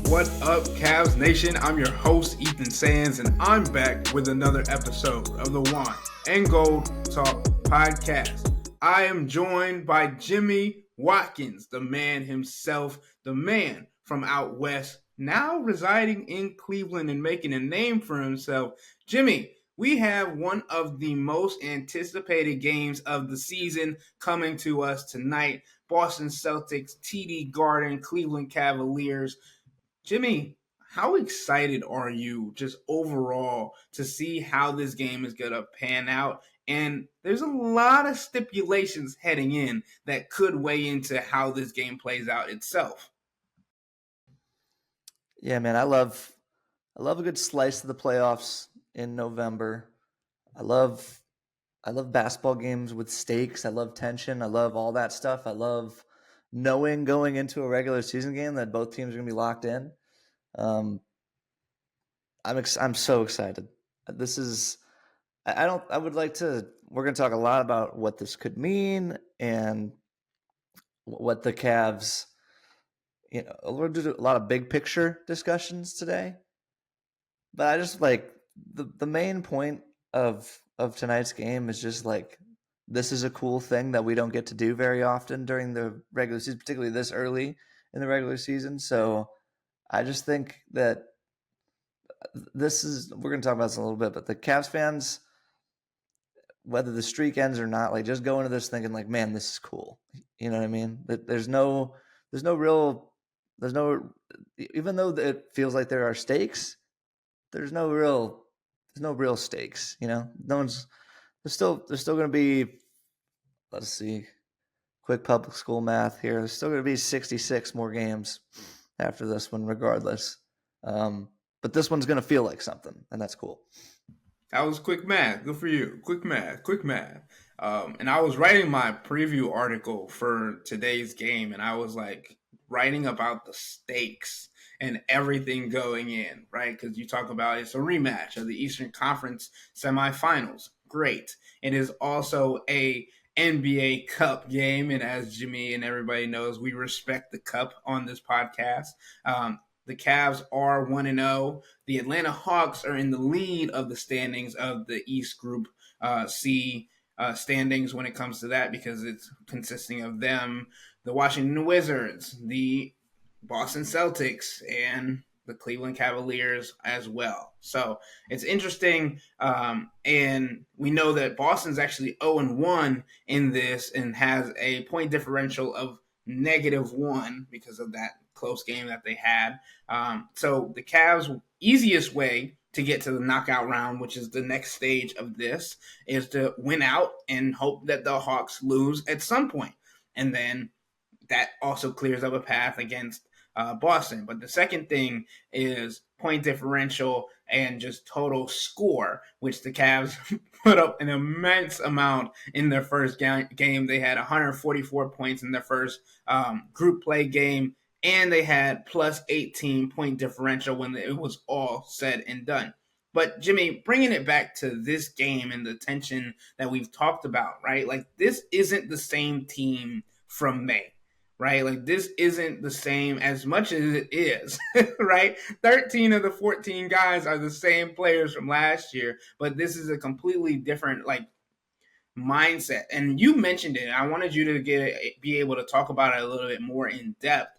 What up, Cavs Nation? I'm your host, Ethan Sands, and I'm back with another episode of the Wine and Gold Talk podcast. I am joined by Jimmy Watkins, the man himself, the man from out west, now residing in Cleveland and making a name for himself. Jimmy, we have one of the most anticipated games of the season coming to us tonight. Boston Celtics, TD Garden, Cleveland Cavaliers. Jimmy, how excited are you just overall to see how this game is going to pan out? And there's a lot of stipulations heading in that could weigh into how this game plays out itself. Yeah, man, I love a good slice of the playoffs in November. I love basketball games with stakes. I love tension. I love all that stuff. I love knowing going into a regular season game that both teams are going to be locked in. I'm so excited. This is I would like to we're going to talk a lot about what this could mean and what the Cavs, we're going to do a lot of big picture discussions today. But I just like the main point of tonight's game is just like this is a cool thing that we don't get to do very often during the regular season, particularly this early in the regular season. So I just think that we're going to talk about this in a little bit, but the Cavs fans, whether the streak ends or not, like just go into this thinking like, man, this is cool. You know what I mean? There's no real, even though it feels like there are stakes, there's no real stakes. There's still going to be, let's see, quick public school math here. There's still going to be 66 more games after this one, regardless. But this one's going to feel like something, and that's cool. That was quick math. Good for you. Quick math. And I was writing my preview article for today's game, and I was like writing about the stakes and everything going in, right? Because you talk about it's a rematch of the Eastern Conference semifinals. Great. It is also a NBA Cup game, and as Jimmy and everybody knows, we respect the Cup on this podcast. The Cavs are 1-0. The Atlanta Hawks are in the lead of the standings of the East Group C standings when it comes to that, because it's consisting of them, the Washington Wizards, the Boston Celtics, and the Cleveland Cavaliers as well. So it's interesting. And we know that Boston's actually 0-1 in this and has a point differential of -1 because of that close game that they had. So the Cavs' easiest way to get to the knockout round, which is the next stage of this, is to win out and hope that the Hawks lose at some point. And then that also clears up a path against Boston. But the second thing is point differential and just total score, which the Cavs put up an immense amount in their first game. They had 144 points in their first group play game, and they had plus 18 point differential when it was all said and done. But Jimmy, bringing it back to this game and the tension that we've talked about, right? Like, this isn't the same team from May, right? Like, this isn't the same as much as it is, right? 13 of the 14 guys are the same players from last year, but this is a completely different, like, mindset. And you mentioned it. I wanted you to be able to talk about it a little bit more in depth.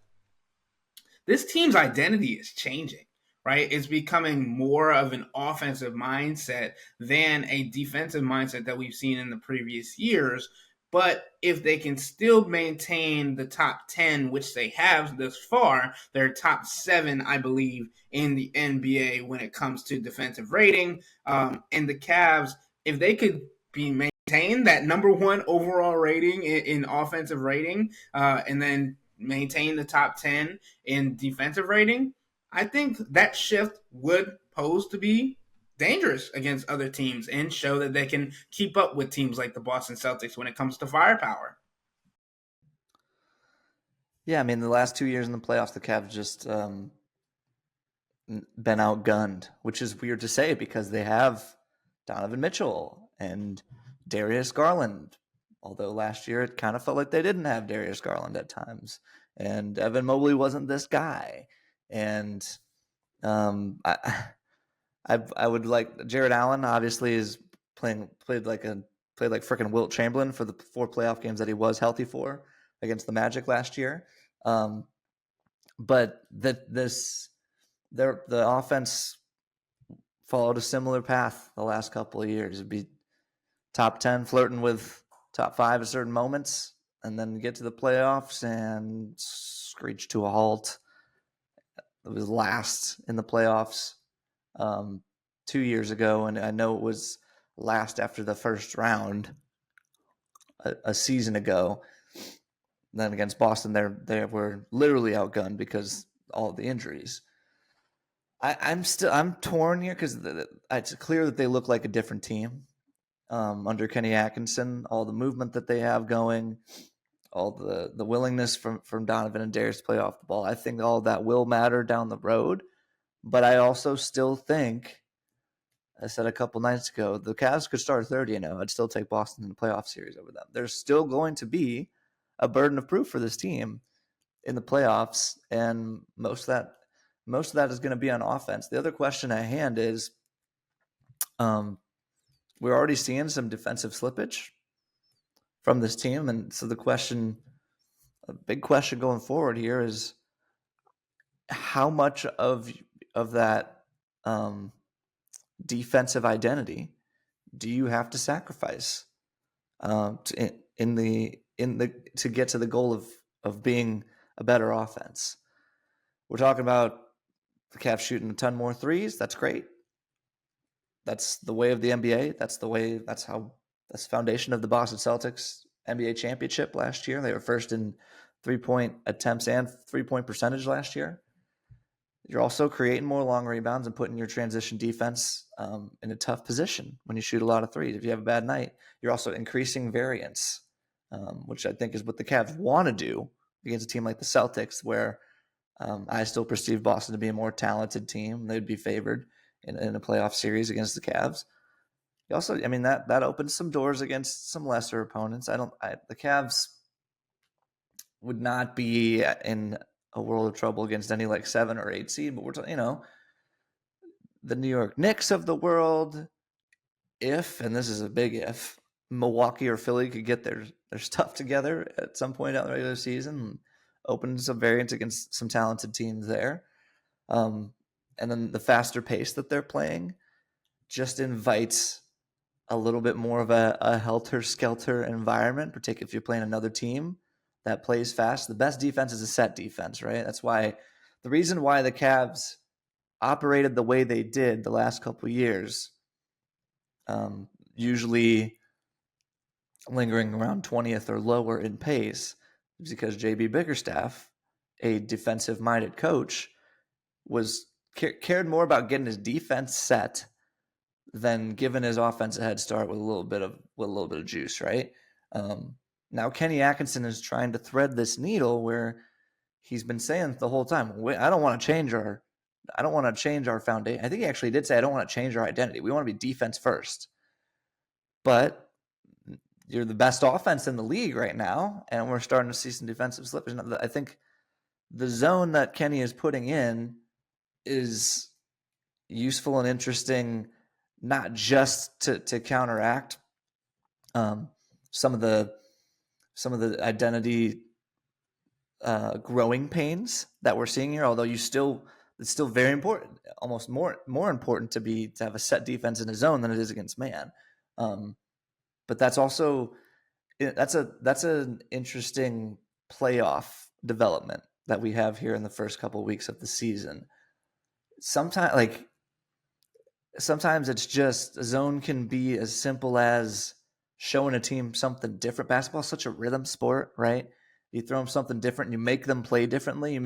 This team's identity is changing, right? It's becoming more of an offensive mindset than a defensive mindset that we've seen in the previous years. But if they can still maintain the top 10, which they have thus far, they're top 7, I believe, in the NBA when it comes to defensive rating. And the Cavs, if they could be maintain that number 1 overall rating in offensive rating, and then maintain the top 10 in defensive rating, I think that shift would pose to be dangerous against other teams and show that they can keep up with teams like the Boston Celtics when it comes to firepower. Yeah, I mean, the last 2 years in the playoffs, the Cavs just been outgunned, which is weird to say because they have Donovan Mitchell and Darius Garland, although last year it kind of felt like they didn't have Darius Garland at times. And Evan Mobley wasn't this guy. And I I would like Jared Allen. Obviously, is played like freaking Wilt Chamberlain for the 4 playoff games that he was healthy for against the Magic last year. But the offense followed a similar path the last couple of years. It'd be top 10, flirting with top 5 at certain moments, and then get to the playoffs and screech to a halt. It was last in the playoffs 2 years ago, and I know it was last after the first round a season ago. Then against Boston, they were literally outgunned because all of the injuries. I'm torn here because it's clear that they look like a different team under Kenny Atkinson. All the movement that they have going, all the willingness from Donovan and Darius to play off the ball. I think all of that will matter down the road. But I also still think, I said a couple nights ago, the Cavs could start 30-0. I'd still take Boston in the playoff series over them. There's still going to be a burden of proof for this team in the playoffs, and most of that is going to be on offense. The other question at hand is, we're already seeing some defensive slippage from this team, and so a big question going forward here is how much of that defensive identity do you have to sacrifice to get to the goal of being a better offense? We're talking about the Cavs shooting a ton more threes. That's great. That's the way of the NBA. That's the foundation of the Boston Celtics NBA championship last year. They were first in 3-point attempts and 3-point percentage last year. You're also creating more long rebounds and putting your transition defense in a tough position when you shoot a lot of threes. If you have a bad night, you're also increasing variance, which I think is what the Cavs want to do against a team like the Celtics, where I still perceive Boston to be a more talented team. They'd be favored in a playoff series against the Cavs. You also, I mean, that opens some doors against some lesser opponents. The Cavs would not be in a world of trouble against any like 7 or 8 seed, but we're the New York Knicks of the world. If, and this is a big if, Milwaukee or Philly could get their stuff together at some point out in the regular season and open some variance against some talented teams there. And then the faster pace that they're playing just invites a little bit more of a helter-skelter environment, particularly if you're playing another team that plays fast. The best defense is a set defense, right? That's why the reason why the Cavs operated the way they did the last couple of years, usually lingering around 20th or lower in pace, is because JB Bickerstaff, a defensive-minded coach, cared more about getting his defense set than giving his offense a head start with a little bit of juice, right? Now Kenny Atkinson is trying to thread this needle where he's been saying the whole time, I don't want to change our foundation. I think he actually did say, I don't want to change our identity. We want to be defense first. But you're the best offense in the league right now, and we're starting to see some defensive slippage. I think the zone that Kenny is putting in is useful and interesting, not just to counteract some of the identity growing pains that we're seeing here. Although it's still very important, almost more important to have a set defense in a zone than it is against man. But that's an interesting playoff development that we have here in the first couple of weeks of the season. Sometimes it's just a zone can be as simple as showing a team something different. Basketball is such a rhythm sport, right? You throw them something different, you make them play differently.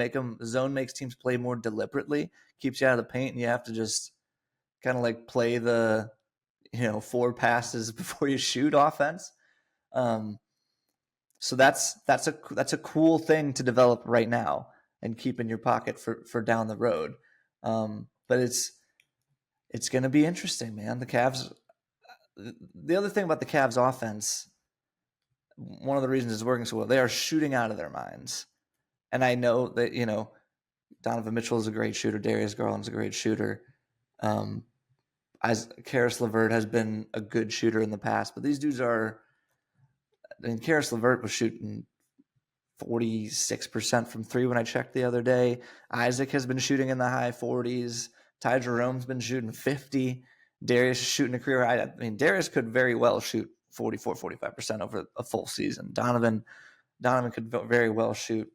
Zone makes teams play more deliberately, keeps you out of the paint, and you have to just kind of like play the 4 passes before you shoot offense. So that's a cool thing to develop right now and keep in your pocket for down the road. But it's going to be interesting, man. The Cavs. The other thing about the Cavs offense, one of the reasons it's working so well, they are shooting out of their minds. And I know that Donovan Mitchell is a great shooter. Darius Garland's a great shooter. Karis LeVert has been a good shooter in the past, but these dudes are. I mean, Karis LeVert was shooting 46% from three when I checked the other day. Isaac has been shooting in the high 40s. Ty Jerome's been shooting 50. Darius is shooting a career high. I mean, Darius could very well shoot 44, 45% over a full season. Donovan could very well shoot.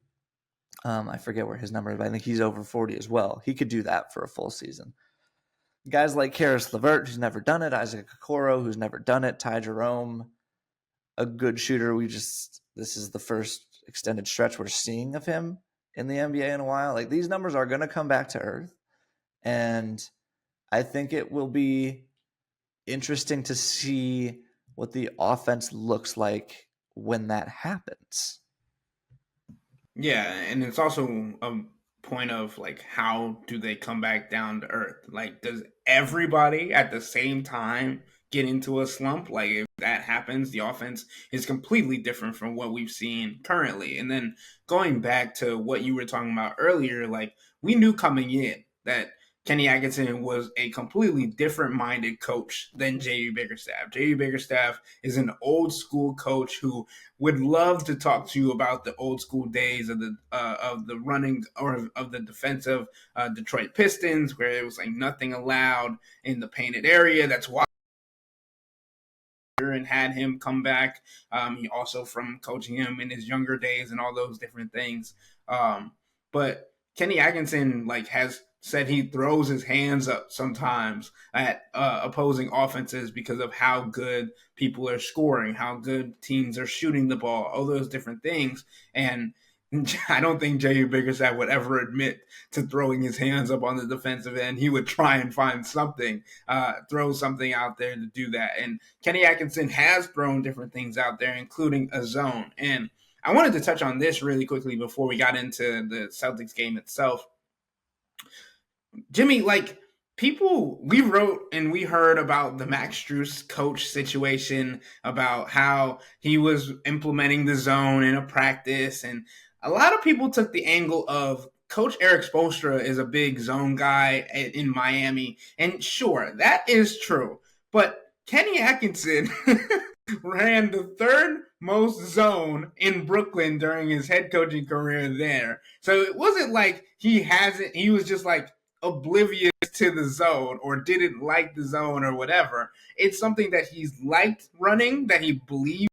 I forget where his number is, but I think he's over 40 as well. He could do that for a full season. Guys like Karis LeVert, who's never done it, Isaac Okoro, who's never done it, Ty Jerome, a good shooter. This is the first extended stretch we're seeing of him in the NBA in a while. Like, these numbers are going to come back to earth, and I think it will be interesting to see what the offense looks like when that happens. Yeah, and it's also a point of like how do they come back down to earth? Like, does everybody at the same time get into a slump? Like, if that happens, the offense is completely different from what we've seen currently. And then going back to what you were talking about earlier, like, we knew coming in that Kenny Atkinson was a completely different minded coach than J.B. Bickerstaff. J.B. Bickerstaff is an old school coach who would love to talk to you about the old school days of the running or of the defensive Detroit Pistons, where it was like nothing allowed in the painted area. That's why and had him come back. He also from coaching him in his younger days and all those different things. But Kenny Atkinson has said he throws his hands up sometimes at opposing offenses because of how good people are scoring, how good teams are shooting the ball, all those different things. And I don't think Jay Bickerstaff would ever admit to throwing his hands up on the defensive end. He would try and find something, throw something out there to do that. And Kenny Atkinson has thrown different things out there, including a zone. And I wanted to touch on this really quickly before we got into the Celtics game itself. Jimmy, we wrote and we heard about the Max Strus coach situation, about how he was implementing the zone in a practice, and a lot of people took the angle of Coach Eric Spoelstra is a big zone guy in Miami, and sure, that is true. But Kenny Atkinson ran the third most zone in Brooklyn during his head coaching career there. So it wasn't like he was just oblivious to the zone or didn't like the zone or whatever. It's something that he's liked running, that he believes,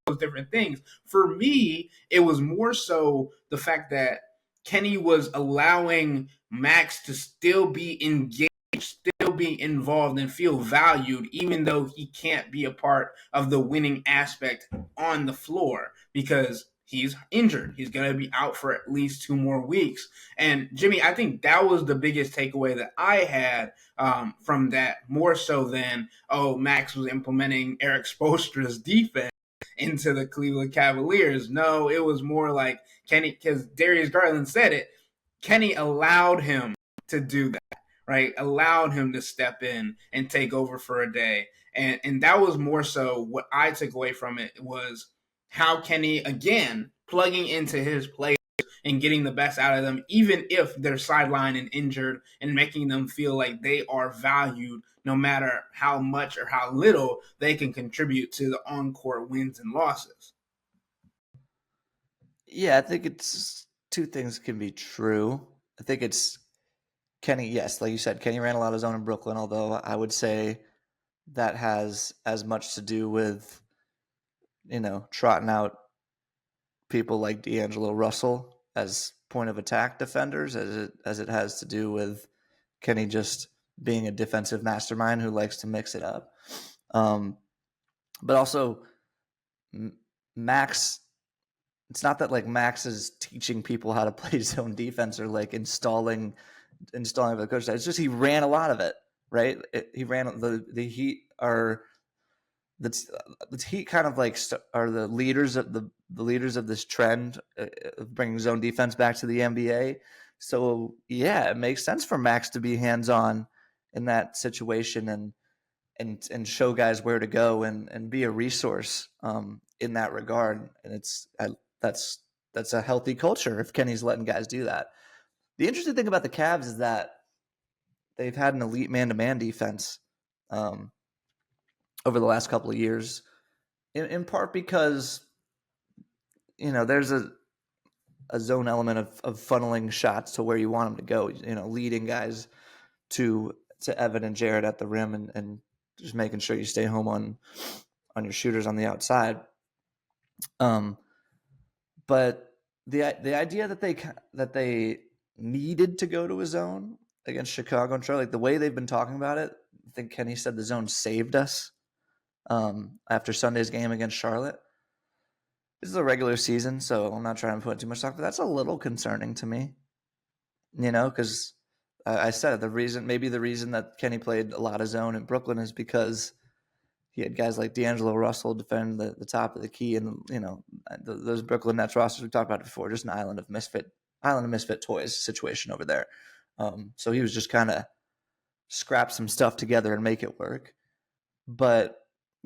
those different things. For me, it was more so the fact that Kenny was allowing Max to still be engaged, still be involved, and feel valued, even though he can't be a part of the winning aspect on the floor because he's injured. He's going to be out for at least 2 more weeks. And Jimmy, I think that was the biggest takeaway that I had from that, more so than, oh, Max was implementing Eric Spoelstra's defense into the Cleveland Cavaliers. No, it was more like Kenny, because Darius Garland said it, Kenny allowed him to do that, right? Allowed him to step in and take over for a day. And that was more so what I took away from it, was how Kenny, again, plugging into his players and getting the best out of them, even if they're sidelined and injured, and making them feel like they are valued no matter how much or how little they can contribute to the on-court wins and losses. Yeah, I think it's two things can be true. I think it's Kenny, yes, like you said, Kenny ran a lot of zone in Brooklyn, although I would say that has as much to do with, trotting out people like D'Angelo Russell as point of attack defenders as it has to do with Kenny just being a defensive mastermind who likes to mix it up. But also Max, it's not that Max is teaching people how to play zone defense or installing the coach. It's just he ran a lot of it, right? He ran the Heat are the Heat kind of are the leaders of the leaders of this trend of bringing zone defense back to the NBA. So yeah, it makes sense for Max to be hands on in that situation and show guys where to go and be a resource in that regard. And that's a healthy culture if Kenny's letting guys do that. The interesting thing about the Cavs is that they've had an elite man-to-man defense over the last couple of years, in part because there's a zone element of funneling shots to where you want them to go. Leading guys to Evan and Jared at the rim and just making sure you stay home on your shooters on the outside. But the idea that they needed to go to a zone against Chicago and Charlotte, like the way they've been talking about it, I think Kenny said the zone saved us after Sunday's game against Charlotte. This is a regular season, so I'm not trying to put too much stock, but that's a little concerning to me. Because I said the reason that Kenny played a lot of zone in Brooklyn is because he had guys like D'Angelo Russell defend the top of the key, and those Brooklyn Nets rosters we talked about before, just an island of misfit toys situation over there. So he was just kind of scrap some stuff together and make it work. But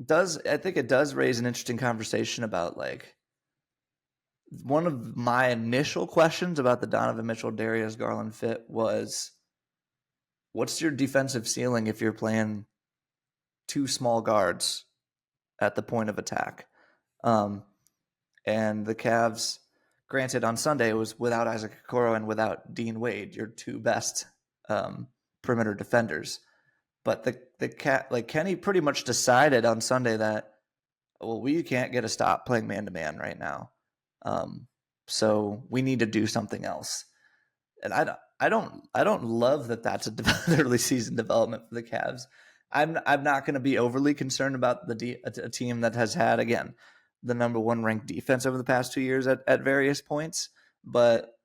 I think it does raise an interesting conversation about like one of my initial questions about the Donovan Mitchell-Darius Garland fit was, what's your defensive ceiling if you're playing two small guards at the point of attack? And the Cavs, granted, on Sunday it was without Isaac Okoro and without Dean Wade, your two best perimeter defenders. But Kenny pretty much decided on Sunday that, well, we can't get a stop playing man-to-man right now. So we need to do something else. And I don't love that that's an early season development for the Cavs. I'm not going to be overly concerned about a team that has had, again, the number one ranked defense over the past 2 years at various points. But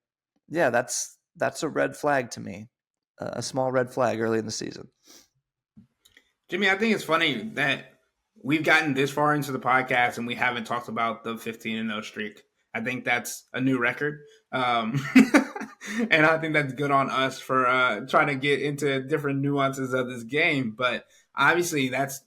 yeah, that's a red flag to me, a small red flag early in the season. Jimmy, I think it's funny that we've gotten this far into the podcast and we haven't talked about the 15-0 streak. I think that's a new record. And I think that's good on us for trying to get into different nuances of this game. But obviously, that's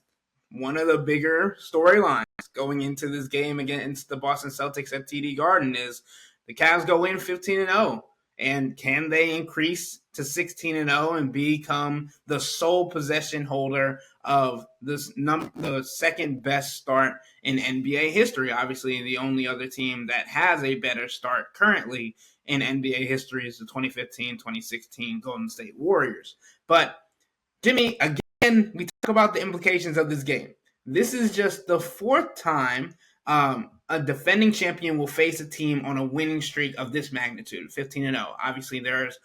one of the bigger storylines going into this game against the Boston Celtics at TD Garden is the Cavs go in 15-0. And can they increase to 16-0 and become the sole possession holder of the second best start in NBA history? Obviously, the only other team that has a better start currently in NBA history is the 2015-2016 Golden State Warriors. But Jimmy, again, we talk about the implications of this game. This is just the fourth time a defending champion will face a team on a winning streak of this magnitude, 15-0. Obviously, there's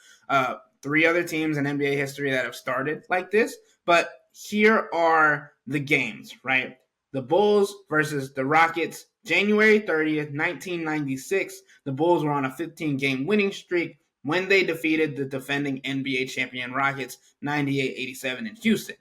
3 other teams in NBA history that have started like this, but here are the games, right? The Bulls versus the Rockets, January 30th, 1996. The Bulls were on a 15-game winning streak when they defeated the defending NBA champion Rockets 98-87 in Houston.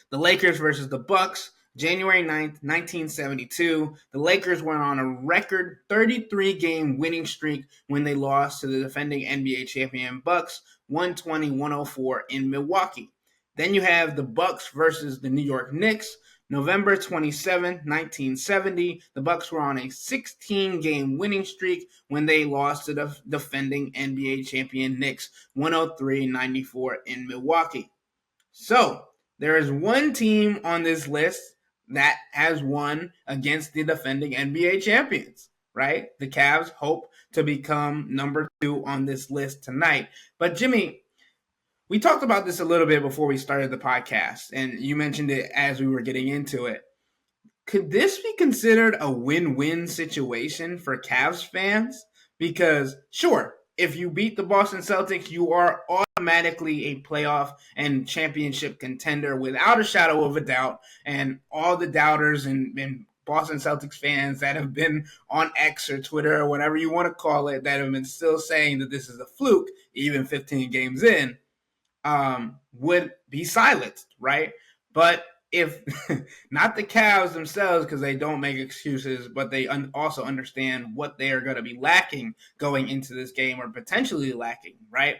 The Lakers versus the Bucks, January 9th, 1972. The Lakers went on a record 33-game winning streak when they lost to the defending NBA champion Bucks 120-104 in Milwaukee. Then you have the Bucks versus the New York Knicks, November 27, 1970. The Bucks were on a 16-game winning streak when they lost to the defending NBA champion Knicks 103-94 in Milwaukee. So, there is one team on this list that has won against the defending NBA champions, right? The Cavs hope to become number 2 on this list tonight. But Jimmy, we talked about this a little bit before we started the podcast, and you mentioned it as we were getting into it. Could this be considered a win-win situation for Cavs fans? Because, sure, if you beat the Boston Celtics, you are automatically a playoff and championship contender without a shadow of a doubt. And all the doubters and Boston Celtics fans that have been on X or Twitter or whatever you want to call it, that have been still saying that this is a fluke, even 15 games in, would be silenced, right? But if not the Cavs themselves, because they don't make excuses, but they also understand what they are going to be lacking going into this game, or potentially lacking, right?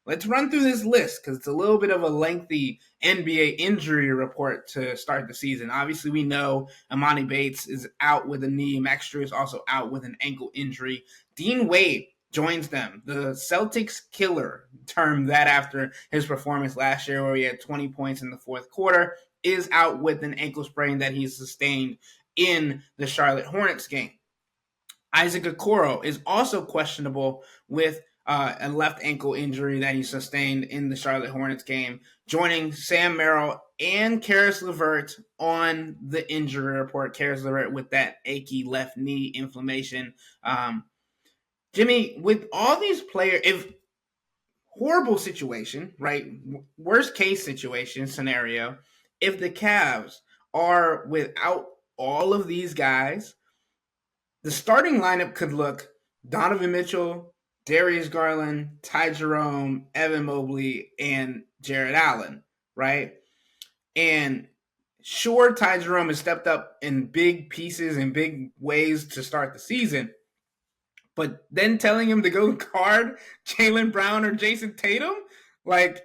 Let's run through this list because it's a little bit of a lengthy NBA injury report to start the season. Obviously, we know Emoni Bates is out with a knee. Max Strus is also out with an ankle injury. Dean Wade joins them. The Celtics killer, termed that after his performance last year where he had 20 points in the fourth quarter, is out with an ankle sprain that he sustained in the Charlotte Hornets game. Isaac Okoro is also questionable with a left ankle injury that he sustained in the Charlotte Hornets game, joining Sam Merrill and Karis LeVert on the injury report. Karis LeVert with that achy left knee inflammation. Jimmy, with all these players, if horrible situation, right? Worst case situation scenario, if the Cavs are without all of these guys, the starting lineup could look Donovan Mitchell, Darius Garland, Ty Jerome, Evan Mobley, and Jared Allen, right? And sure, Ty Jerome has stepped up in big pieces and big ways to start the season, but then telling him to go guard Jaylen Brown or Jason Tatum, like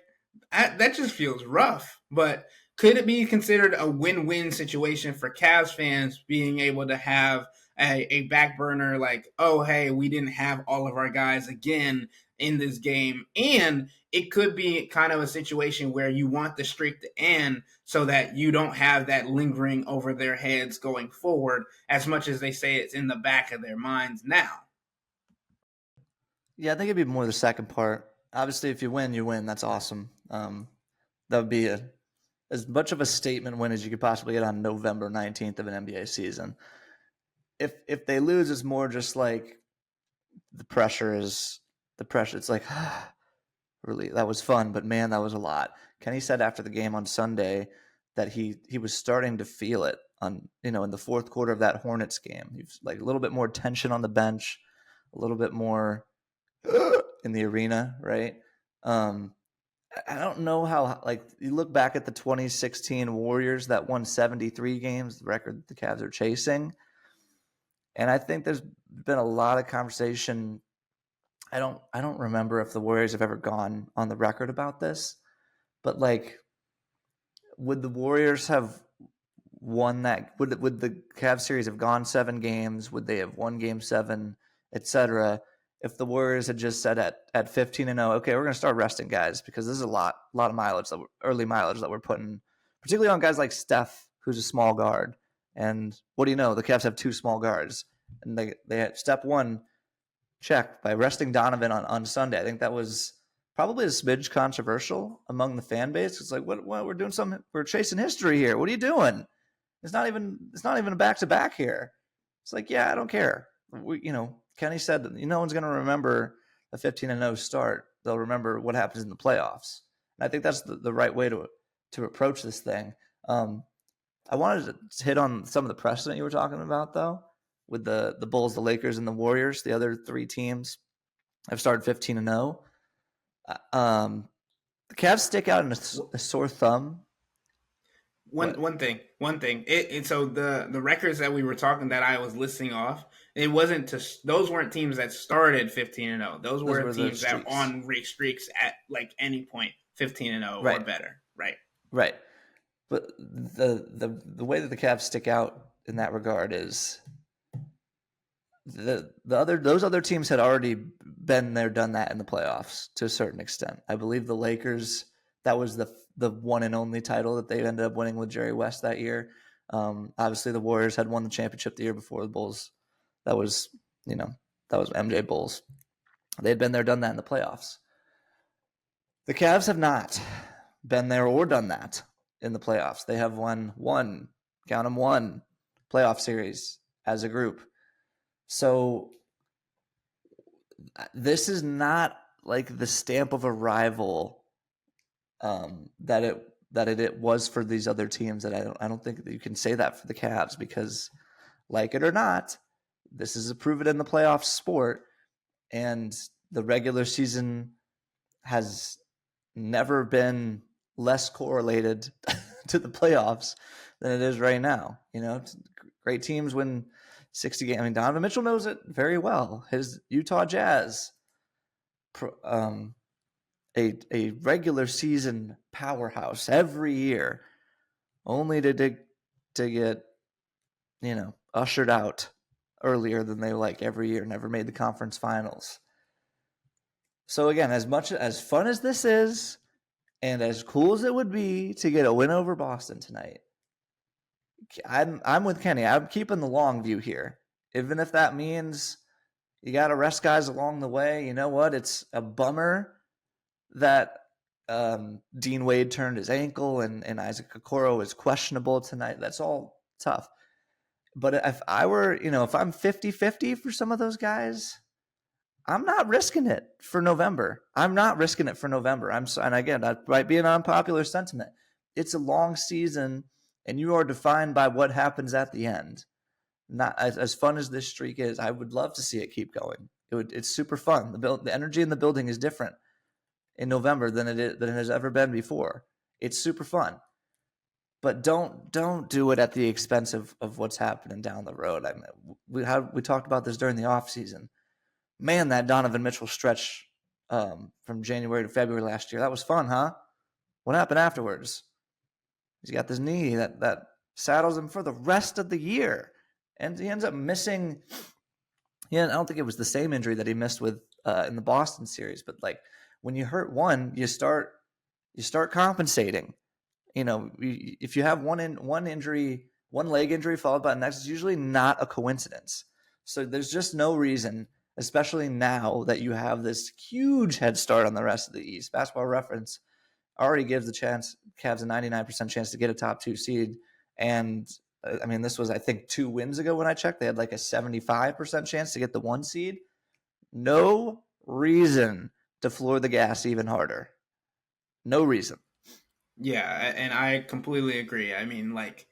that just feels rough. But could it be considered a win-win situation for Cavs fans being able to have a back burner like, oh, hey, we didn't have all of our guys again in this game? And it could be kind of a situation where you want the streak to end so that you don't have that lingering over their heads going forward as much as they say it's in the back of their minds now. Yeah, I think it'd be more the second part. Obviously, if you win, you win. That's awesome. That would be as much of a statement win as you could possibly get on November 19th of an NBA season. If they lose, it's more just like the pressure. It's like, really, that was fun, but man, that was a lot. Kenny said after the game on Sunday that he was starting to feel it on, in the fourth quarter of that Hornets game. He was like a little bit more tension on the bench, a little bit more in the arena, right? I don't know how, like, you look back at the 2016 Warriors that won 73 games, the record that the Cavs are chasing. And I think there's been a lot of conversation. I don't remember if the Warriors have ever gone on the record about this, but like, would the Warriors have won that? Would the Cavs series have gone 7 games? Would they have won Game 7, etc.? If the Warriors had just said at 15-0, okay, we're going to start resting guys because this is a lot of mileage, early mileage that we're putting, particularly on guys like Steph, who's a small guard. And what do you know? The Cavs have 2 small guards, and they had step 1 check by resting Donovan on Sunday. I think that was probably a smidge controversial among the fan base. It's like, what we're doing something, we're chasing history here. What are you doing? It's not even a back to back here. It's like, yeah, I don't care. Kenny said that no one's going to remember a 15-0 start. They'll remember what happens in the playoffs. And I think that's the right way to approach this thing. I wanted to hit on some of the precedent you were talking about, though, with the Bulls, the Lakers, and the Warriors. The other 3 teams have started 15-0. The Cavs stick out in a sore thumb. One thing. So the records that we were talking that I was listing off, it wasn't to those weren't teams that started 15-0. Those were teams that are on streaks at like any point 15-0 or better. Right. Right. But the way that the Cavs stick out in that regard is those other teams had already been there, done that in the playoffs to a certain extent. I believe the Lakers, that was the one and only title that they ended up winning with Jerry West that year. Obviously, the Warriors had won the championship the year before the Bulls. That was MJ Bulls. They had been there, done that in the playoffs. The Cavs have not been there or done that in the playoffs. They have won one playoff series as a group. So this is not like the stamp of a rival that it was for these other teams. That I don't think that you can say that for the Cavs, because, like it or not, this is a prove it in the playoffs sport, and the regular season has never been less correlated to the playoffs than it is right now. Great teams win 60 games. I mean, Donovan Mitchell knows it very well. His Utah Jazz, a regular season powerhouse every year, only to get ushered out earlier than they like every year. Never made the conference finals. So again, as much as fun as this is, and as cool as it would be to get a win over Boston tonight, I'm with Kenny. I'm keeping the long view here, even if that means you got to rest guys along the way. You know what? It's a bummer that Dean Wade turned his ankle and Isaac Okoro is questionable tonight. That's all tough. But if I were, if I'm 50-50 for some of those guys, I'm not risking it for November. I'm not risking it for November. And again, that might be an unpopular sentiment. It's a long season, and you are defined by what happens at the end. Not as fun as this streak is, I would love to see it keep going. It's super fun. The energy in the building is different in November than it has ever been before. It's super fun. But don't do it at the expense of what's happening down the road. I mean, we talked about this during the offseason. Man, that Donovan Mitchell stretch from January to February last year, that was fun, huh? What happened afterwards? He's got this knee that saddles him for the rest of the year. And he ends up missing. Yeah, I don't think it was the same injury that he missed with in the Boston series, but like when you hurt one, you start compensating. If you have one injury, one leg injury followed by the next, it's usually not a coincidence. So there's just no reason, especially now that you have this huge head start on the rest of the East. Basketball Reference already gives the Cavs a 99% chance to get a top 2 seed. And I mean, this was, I think, 2 wins ago when I checked. They had like a 75% chance to get the 1 seed. No reason to floor the gas even harder. No reason. Yeah, and I completely agree. I mean, like,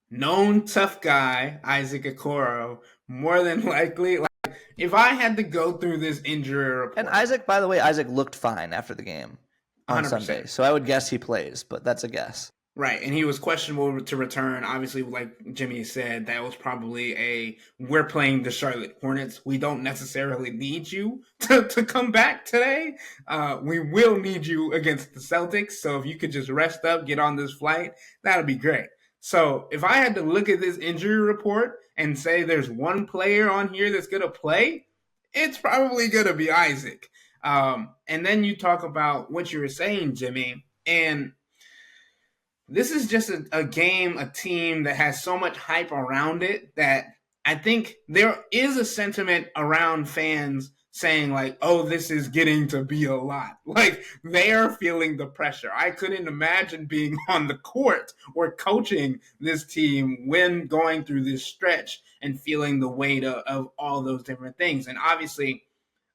known tough guy, Isaac Okoro, more than likely. Like, if I had to go through this injury And report, Isaac, by the way, Isaac looked fine after the game on 100%. Sunday. So I would guess he plays, but that's a guess. Right, and he was questionable to return. Obviously, like Jimmy said, that was probably we're playing the Charlotte Hornets. We don't necessarily need you to come back today. We will need you against the Celtics. So if you could just rest up, get on this flight, that'd be great. So if I had to look at this injury report and say there's one player on here that's going to play, it's probably going to be Isaac. And then you talk about what you were saying, Jimmy, and this is just a game, a team that has so much hype around it that I think there is a sentiment around fans saying like, oh, this is getting to be a lot. Like they are feeling the pressure. I couldn't imagine being on the court or coaching this team when going through this stretch and feeling the weight of all those different things. And obviously,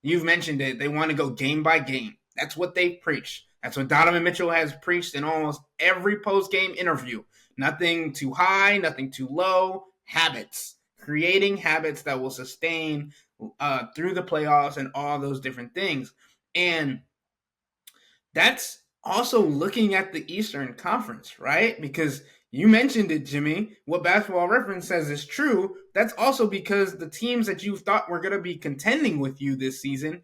you've mentioned it. They want to go game by game. That's what they preach. That's what Donovan Mitchell has preached in almost every post-game interview. Nothing too high, nothing too low. Habits. Creating habits that will sustain through the playoffs and all those different things. And that's also looking at the Eastern Conference, right? Because you mentioned it, Jimmy. What Basketball Reference says is true. That's also because the teams that you thought were going to be contending with you this season,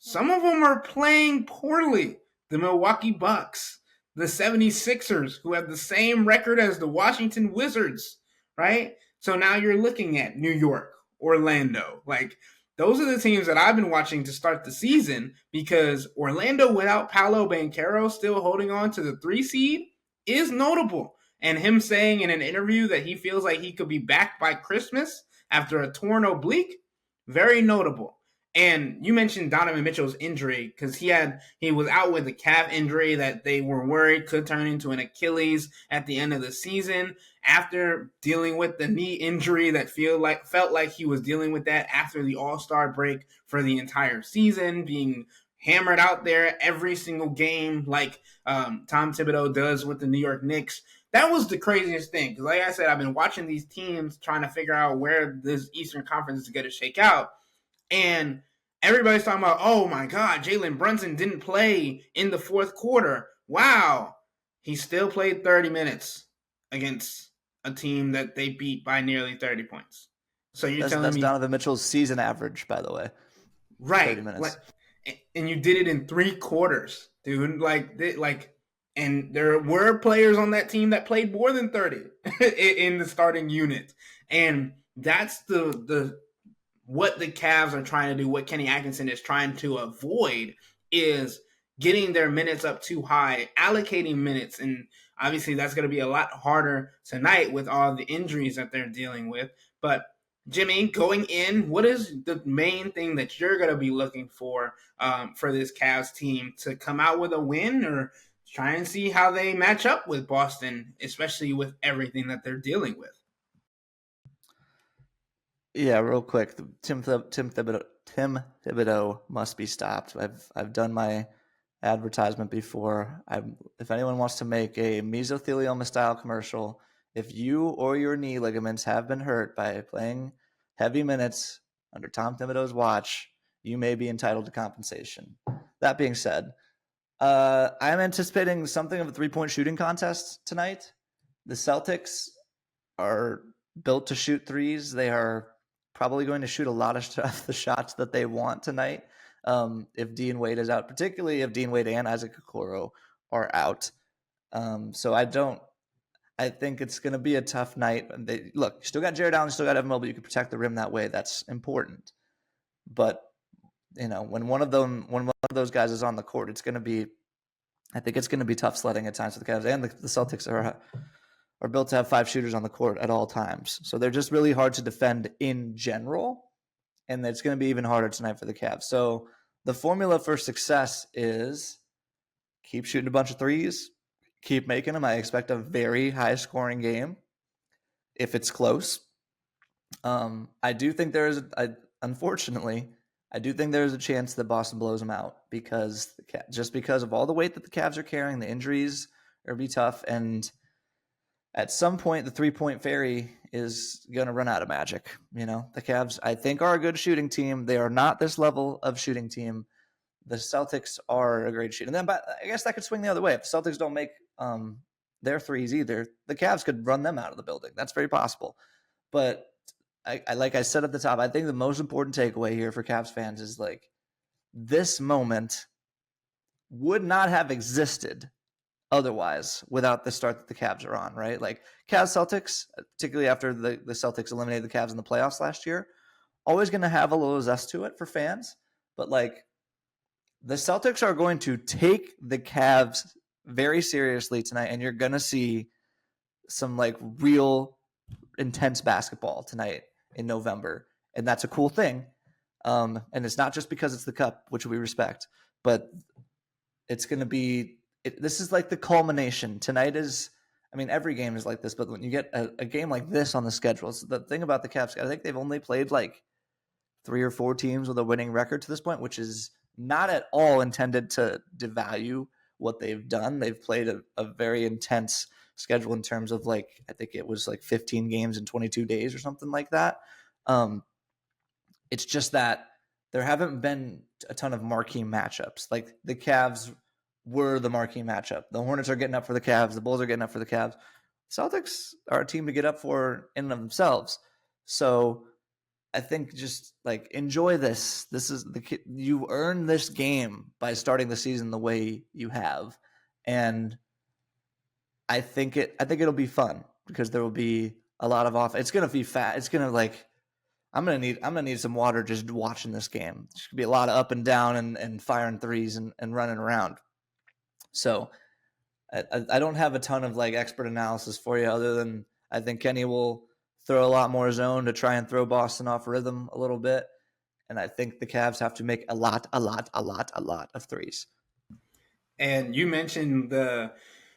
some of them are playing poorly. The Milwaukee Bucks, the 76ers, who have the same record as the Washington Wizards, right? So now you're looking at New York, Orlando. Like, those are the teams that I've been watching to start the season because Orlando without Paolo Banchero still holding on to the 3 seed is notable. And him saying in an interview that he feels like he could be back by Christmas after a torn oblique, very notable. And you mentioned Donovan Mitchell's injury because he was out with a calf injury that they were worried could turn into an Achilles at the end of the season. After dealing with the knee injury that felt like he was dealing with that after the All-Star break for the entire season, being hammered out there every single game like Tom Thibodeau does with the New York Knicks. That was the craziest thing because, like I said, I've been watching these teams trying to figure out where this Eastern Conference is going to shake out. And everybody's talking about, oh my God, Jalen Brunson didn't play in the fourth quarter. Wow. He still played 30 minutes against a team that they beat by nearly 30 points. So you're telling That's me, Donovan Mitchell's season average, by the way. right? 30 Like, minutes. and you did it in 3 quarters, dude. And there were players on that team that played more than 30 in the starting unit, and that's the what the Cavs are trying to do, what Kenny Atkinson is trying to avoid, is getting their minutes up too high, allocating minutes, and obviously that's going to be a lot harder tonight with all the injuries that they're dealing with. But Jimmy, going in, what is the main thing that you're going to be looking for this Cavs team to come out with a win, or try and see how they match up with Boston, especially with everything that they're dealing with? Yeah, real quick, Tim Thibodeau must be stopped. I've done my advertisement before. If anyone wants to make a mesothelioma style commercial, if you or your knee ligaments have been hurt by playing heavy minutes under Tom Thibodeau's watch, you may be entitled to compensation. That being said, I'm anticipating something of a 3-point shooting contest tonight. The Celtics are built to shoot threes. They are probably going to shoot a lot of the shots that they want tonight. If Dean Wade is out, particularly if Dean Wade and Isaac Okoro are out. So I think it's going to be a tough night. Look, you still got Jared Allen, you still got Evan Mobley. You can protect the rim that way. That's important. But when one of those guys is on the court, I think it's going to be tough sledding at times for the Cavs, and the Celtics are built to have 5 shooters on the court at all times. So they're just really hard to defend in general, and it's going to be even harder tonight for the Cavs. So the formula for success is keep shooting a bunch of threes, keep making them. I expect a very high-scoring game if it's close. I do think unfortunately, I do think there's a chance that Boston blows them out because of all the weight that the Cavs are carrying, the injuries are be tough, and at some point, the 3-point fairy is going to run out of magic. The Cavs, I think, are a good shooting team. They are not this level of shooting team. The Celtics are a great shooting. But I guess that could swing the other way. If the Celtics don't make their threes either, the Cavs could run them out of the building. That's very possible. But like I said at the top, I think the most important takeaway here for Cavs fans is this moment would not have existed otherwise without the start that the Cavs are on, right? Cavs Celtics, particularly after the Celtics eliminated the Cavs in the playoffs last year, always going to have a little zest to it for fans. But the Celtics are going to take the Cavs very seriously tonight, and you're going to see some real intense basketball tonight in November. And that's a cool thing. And it's not just because it's the Cup, which we respect, but it's going to be this is the culmination. Tonight is, every game is like this, but when you get a game like this on the schedule, so the thing about the Cavs, I think they've only played 3 or 4 teams with a winning record to this point, which is not at all intended to devalue what they've done. They've played a very intense schedule in terms of I think it was 15 games in 22 days or something like that. It's just that there haven't been a ton of marquee matchups. The Cavs were the marquee matchup. The Hornets are getting up for the Cavs. The Bulls are getting up for the Cavs. Celtics are a team to get up for in and of themselves. So I think just enjoy this. This is you earn this game by starting the season the way you have, and I think it'll be fun because there will be a lot of off. It's gonna be fat. It's gonna I'm gonna need some water just watching this game. There's gonna be a lot of up and down and firing threes and running around. So I don't have a ton of expert analysis for you other than I think Kenny will throw a lot more zone to try and throw Boston off rhythm a little bit. And I think the Cavs have to make a lot of threes. And you mentioned the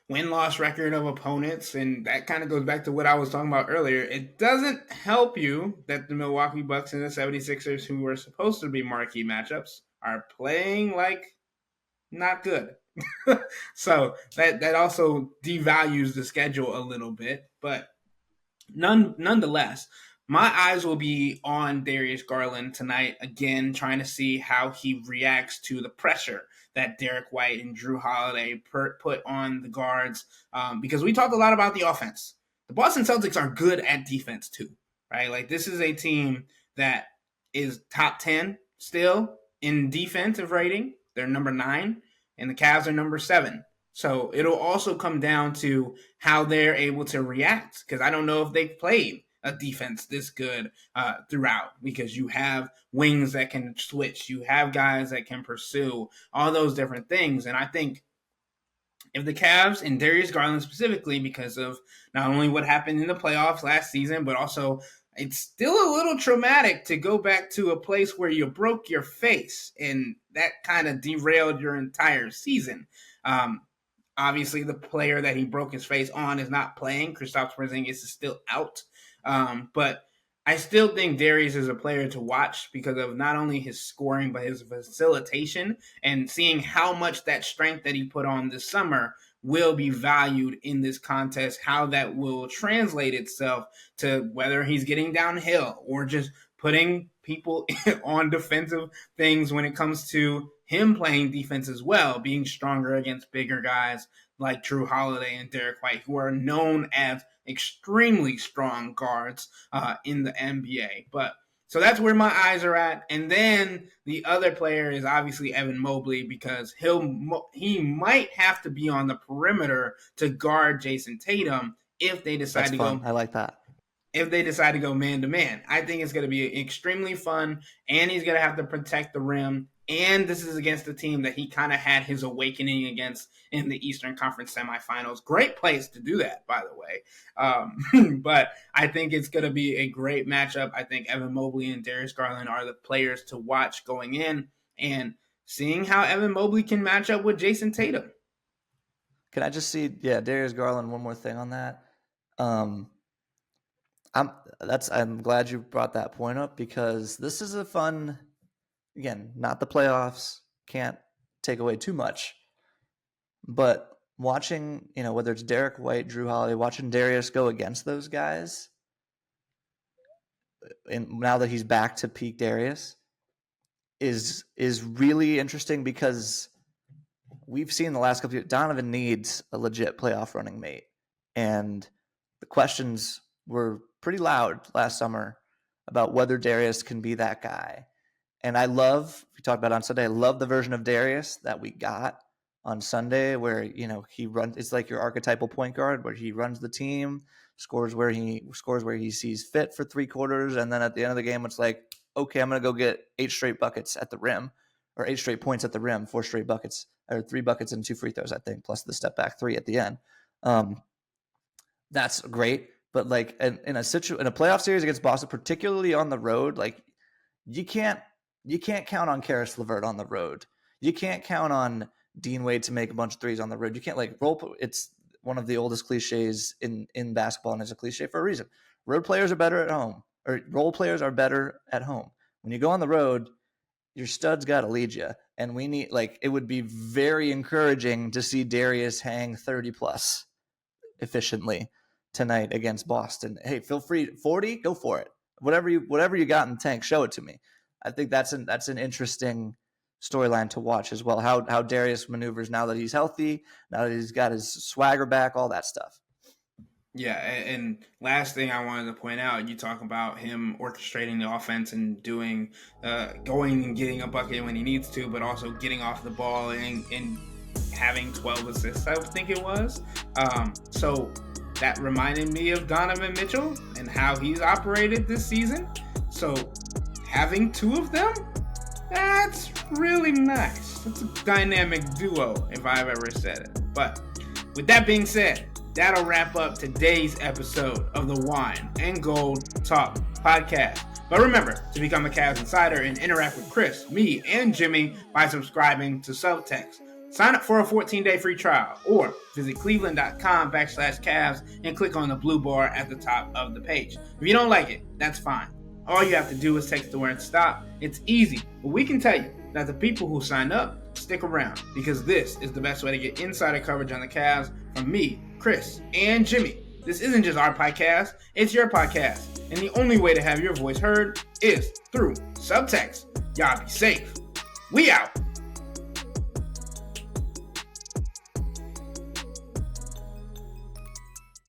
win-loss record of opponents, and that kind of goes back to what I was talking about earlier. It doesn't help you that the Milwaukee Bucks and the 76ers, who were supposed to be marquee matchups, are playing not good. So that also devalues the schedule a little bit. But nonetheless, my eyes will be on Darius Garland tonight, again, trying to see how he reacts to the pressure that Derek White and Drew Holiday put on the guards. Because we talked a lot about the offense. The Boston Celtics are good at defense too, right? This is a team that is top 10 still in defensive rating. They're number 9, and the Cavs are number 7. So it'll also come down to how they're able to react, because I don't know if they've played a defense this good throughout, because you have wings that can switch, you have guys that can pursue, all those different things. And I think if the Cavs and Darius Garland specifically, because of not only what happened in the playoffs last season, but also it's still a little traumatic to go back to a place where you broke your face, and that kind of derailed your entire season. Obviously, the player that he broke his face on is not playing. Kristaps Porzingis is still out. But I still think Darius is a player to watch because of not only his scoring, but his facilitation, and seeing how much that strength that he put on this summer will be valued in this contest, how that will translate itself to whether he's getting downhill or just putting people on defensive things when it comes to him playing defense as well, being stronger against bigger guys like Drew Holiday and Derek White, who are known as extremely strong guards in the NBA. But so that's where my eyes are at. And then the other player is obviously Evan Mobley, because he might have to be on the perimeter to guard Jason Tatum if they decide to go. I like that. If they decide to go man to man, I think it's going to be extremely fun, and he's going to have to protect the rim. And this is against the team that he kind of had his awakening against in the Eastern Conference semifinals. Great place to do that, by the way. But I think it's going to be a great matchup. I think Evan Mobley and Darius Garland are the players to watch going in, and seeing how Evan Mobley can match up with Jason Tatum. Can I just see, Darius Garland, one more thing on that? I'm glad you brought that point up, because this is a fun, again, not the playoffs, can't take away too much, but watching, whether it's Derek White, Drew Holiday, watching Darius go against those guys, and now that he's back to peak Darius, is really interesting, because we've seen the last couple of years, Donovan needs a legit playoff running mate, and the questions were pretty loud last summer about whether Darius can be that guy. And we talked about it on Sunday, I love the version of Darius that we got on Sunday, where, he runs, it's like your archetypal point guard, where he runs the team, scores where he sees fit for 3 quarters. And then at the end of the game, it's like, okay, I'm going to go get 8 straight buckets at the rim, or 8 straight points at the rim, 4 straight buckets, or 3 buckets and 2 free throws, I think, plus the step back 3 at the end. That's great. But like in a playoff series against Boston, particularly on the road, like you can't count on Karis LeVert on the road. You can't count on Dean Wade to make a bunch of threes on the road. You can't it's one of the oldest cliches in basketball, and it's a cliche for a reason. Road players are better at home, or role players are better at home. When you go on the road, your studs got to lead you. And we need, it would be very encouraging to see Darius hang 30 plus efficiently tonight against Boston. Hey, feel free, 40, go for it. Whatever you got in the tank, show it to me. I think that's an interesting storyline to watch as well. How Darius maneuvers now that he's healthy, now that he's got his swagger back, all that stuff. Yeah, and last thing I wanted to point out, you talk about him orchestrating the offense and doing, going and getting a bucket when he needs to, but also getting off the ball and having 12 assists, I think it was. So that reminded me of Donovan Mitchell and how he's operated this season. So having 2 of them, that's really nice. That's a dynamic duo, if I've ever said it. But with that being said, that'll wrap up today's episode of the Wine and Gold Talk podcast. But remember to become a Cavs Insider and interact with Chris, me, and Jimmy by subscribing to Subtext. Sign up for a 14-day free trial or visit cleveland.com/Cavs and click on the blue bar at the top of the page. If you don't like it, that's fine. All you have to do is text the word STOP. It's easy, but we can tell you that the people who signed up stick around, because this is the best way to get insider coverage on the Cavs from me, Chris, and Jimmy. This isn't just our podcast, it's your podcast. And the only way to have your voice heard is through Subtext. Y'all be safe. We out.